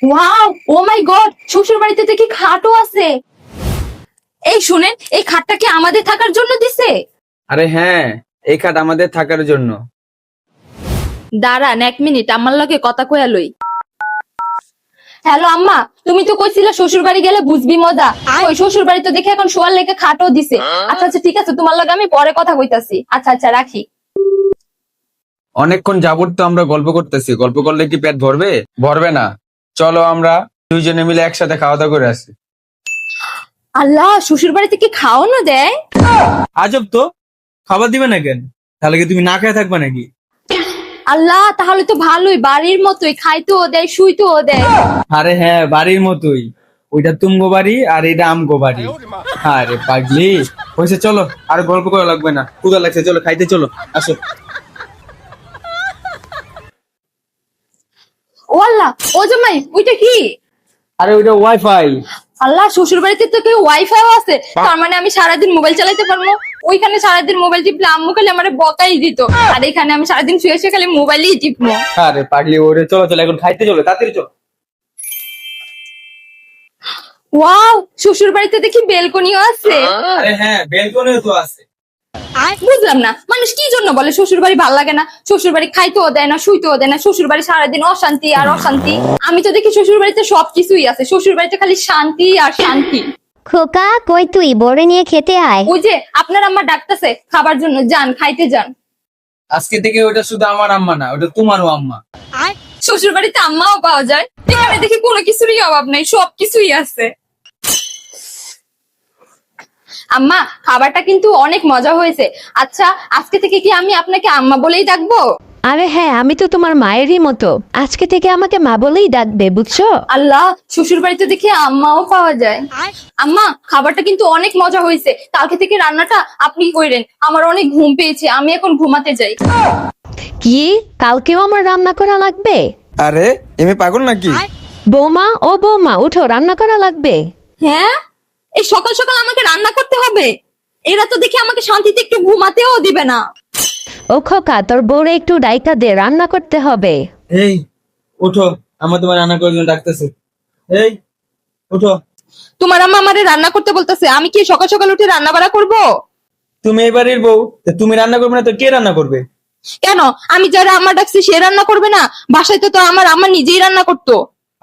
Wow, ও মাই god, শ্বশুর বাড়িতে তো কি খাটও আছে। এই শুনেন, এই খাটটা কি আমাদের থাকার জন্য দিছে? আরে হ্যাঁ, এই খাট আমাদের থাকার জন্য। দাঁড়ান 1 মিনিট, আমার লগে কথা কইয়া লই। হ্যালো আম্মা, তুমি তো কইছিলা শ্বশুর বাড়ি গেলে বুঝবি মজা। ওই শ্বশুর বাড়ি তো দেখে এখন শোয়ার লেগে খাটও দিছে। আচ্ছা আচ্ছা ঠিক আছে, তোমার লগে আমি পরে কথা কইতাছি। আচ্ছা আচ্ছা রাখি। অনেকক্ষণ যাবত তো আমরা গল্প করতেছি, গল্প করলে কি পেট ভরবে? ভরবে না। চলো আমরা দুইজনে মিলে একসাথে খাওয়া দাওয়া করে আসি। আল্লাহ, শ্বশুর বাড়িতে কি খাওয়ানো দেয়? আজব তো, খাবার দিবে না কেন? তাহলে কি তুমি না খেয়ে থাকবে নাকি? আল্লাহ, তাহলে তো ভালোই, বাড়ির মতোই, খাইতেও দেয় শুইতেও দেয়। আরে হ্যাঁ, বাড়ির মতোই। ওইটা তুমগো বাড়ি আর এটা আমগো বাড়ি। আরে পাগলি, হয়েছে, চলো আর গল্প করা লাগবে না, ক্ষুধা লাগছে, চলো খাইতে চলো, আসো। ও আল্লাহ, ও জামাই, ওইটা কি? আরে ওইটা ওয়াইফাই। আল্লাহ, শ্বশুর বাড়িতে তো কেউ ওয়াইফাই আছে, তার মানে আমি সারাদিন মোবাইল চালাতে পারবো। ওইখানে সারাদিন মোবাইল টিপলে আম্মু খালি আমার বকাই দিত, আর এখানে আমি সারাদিন শুয়ে শুয়ে খালি মোবাইলই টিপবো। আরে পাগলি, ওরে চলো চলো, এখন খাইতে চলো, তাড়াতাড়ি চলো। ওয়াও, শ্বশুর বাড়িতে দেখি বেলকনিও আছে। আরে হ্যাঁ, বেলকনিও তো আছে। বুঝলাম না, মানুষ কি জন্য বলে শ্বশুর বাড়ি ভাল লাগে না? শ্বশুর বাড়ি খাইতেও দেয় না, শুইতেও দেয় না, শ্বশুর বাড়ি সারাদিন অশান্তি আর অশান্তি। আমি তো দেখি শ্বশুর বাড়িতে সবকিছুই আছে, শ্বশুর বাড়িতে খালি শান্তি আর শান্তি। খোকা, কই তুই? বড়ে নিয়ে খেতে আয়। ওই যে আপনার আম্মা ডাকতেছে খাবার জন্য, যান খাইতে যান। আজকে থেকে ওটা শুধু আমার আম্মা না, ওটা তোমারও আম্মা। শ্বশুর বাড়িতে আম্মাও পাওয়া যায়? এখানে দেখি কোনো কিছুরই অভাব নাই, সবকিছুই আছে। আম্মা, খাবারটা কিন্তু অনেক মজা হয়েছে। আচ্ছা, আজকে থেকে কি আমি আপনাকে আম্মা বলেই ডাকবো? আরে হ্যাঁ, আমি তো তোমার মায়েরই মতো, আজকে থেকে আমাকে মা বলেই ডাকবে, বুঝছো? আল্লাহ, শ্বশুর বাড়িতে দেখি আম্মাও পাওয়া যায়। আম্মা, খাবারটা কিন্তু অনেক মজা হয়েছে। কালকে থেকে রান্নাটা আপনি কইরেন, আমার অনেক ঘুম পেয়েছে, আমি এখন ঘুমাতে যাই। কি, কালকেও আমার রান্না করা লাগবে? আরে এমনি পাগল নাকি? বৌমা, ও বৌমা, উঠো, রান্না করা লাগবে। হ্যাঁ, এই সকাল সকাল আমাকে রান্না করতে হবে? এরা তো দেখি আমাকে শান্তিতে একটু ঘুমাতেও দিবে না। ও খোকা, তোর বউরে একটু ডাইকা দে, রান্না করতে হবে। এই ওঠো, আমার তোমার রান্না করার জন্য ডাকতেছে। এই ওঠো। তোমার আম্মা আমারে রান্না করতে বলতেছে, আমি কি সকাল সকাল উঠে রান্না বাড়া করবো? তুমি এই বাড়ির বউ, তা তুমি রান্না করবে না তো কে রান্না করবে? কেন, আমি যারা আম্মা ডাকছি সে রান্না করবে না? বাসায় তো আমার আম্মা নিজেই রান্না করতো।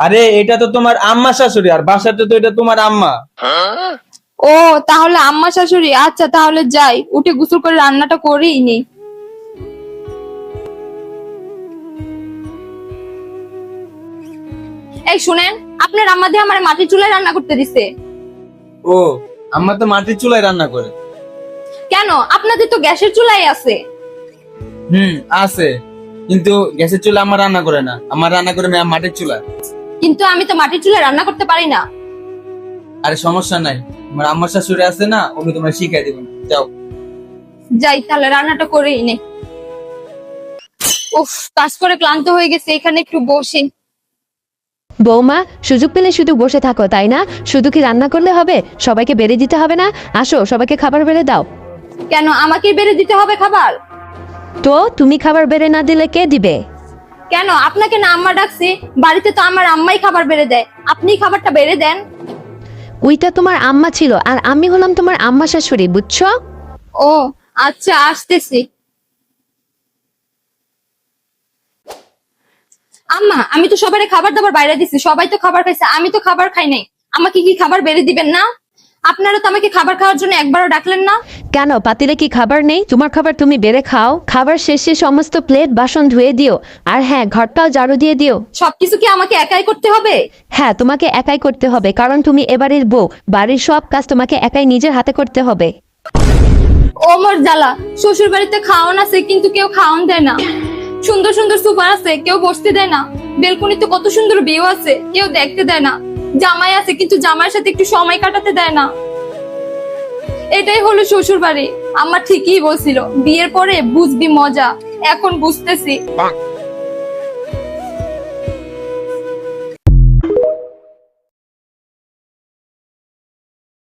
আরে এটা তো তোমার আম্মা শাশুড়ি, আর বাসাতে তো এটা তোমার আম্মা। ও, তাহলে আম্মা শাশুড়ি। আচ্ছা তাহলে যাই, উঠে গোসল করে রান্নাটা করেই নি। এই শুনেন, আপনার আম্মা দিয়ে আমার মাটির চুলায় রান্না করতে দিছে। ও, আম্মা তো মাটির চুলায় রান্না করে। কেন, আপনাদের তো গ্যাসের চুলাই আছে। আছে, কিন্তু গ্যাসের চুলা আমার রান্না করে না, আমার রান্না করে মাটির চুলা। কিন্তু আমি তো মাটির চুলায় রান্না করতে পারি না। আরে সমস্যা নাই, আমার আম্মার শাশুড়ি আছে না, উনি তোমার শিখাই দিবেন, যাও। যাই তাহলে রান্নাটা করেই নে। উফ, কাজ করে ক্লান্ত হয়ে গেছে, এখানে একটু বসি। বৌমা, সুযোগ পেলে শুধু বসে থাকো তাই না? শুধু কি রান্না করলে হবে? সবাইকে বেড়ে দিতে হবে না? আসো, সবাইকে খাবার বেড়ে দাও। কেন, আমাকে বেড়ে দিতে হবে খাবার? তো তুমি খাবার বেড়ে না দিলে কে দিবে? কেন, আপনাকে না আম্মা ডাকছে? বাড়িতে তো আমার আম্মাই খাবার বেড়ে দেয়, আপনি খাবারটা বেড়ে দেন। ওইটা তোমার আম্মা ছিল, আর আমি হলাম তোমার আম্মা শাশুড়ি, বুঝছো? ও আচ্ছা, আসতেছি। আম্মা, আমি তো সবাই খাবার দাবার বাইরে দিছি, সবাই তো খাবার খাইছে, আমি তো খাবার খাই নাই। আমাকে কি খাবার বেড়ে দিবেন না? আপনারা তো আমাকে খাবার খাওয়ার জন্য একবারও ডাকলেন না। কেন, পাতিলে কি খাবার নেই? তোমার খাবার তুমি বেড়ে খাও। খাবার শেষে সমস্ত প্লেট বাসন ধুয়ে দিও, আর হ্যাঁ, ঘরটাও ঝাড়ু দিয়ে দিও। সবকিছু কি আমাকে একাই করতে হবে? হ্যাঁ, তোমাকে একাই করতে হবে, কারণ তুমি এবারের বউ। বাড়ির সব কাজ তোমাকে একাই নিজের হাতে করতে হবে। ও মোর জ্বালা, শ্বশুর বাড়িতে খাওয়ান আছে কিন্তু কেউ খাওয়ান দেয় না। সুন্দর সুন্দর সুপার আছে, কেউ বসতে দেয় না। বেলকনিতে কত সুন্দর ভিউ আছে, কেউ দেখতে দেয় না। জামাই আছে কিন্তু জামাইয়ের সাথে একটু সময় কাটাতে দেয় না। এটাই হলো শ্বশুর বাড়ি। আমার ঠিকই বলছিল, বিয়ের পরে বুঝবি মজা, এখন বুঝতেছি।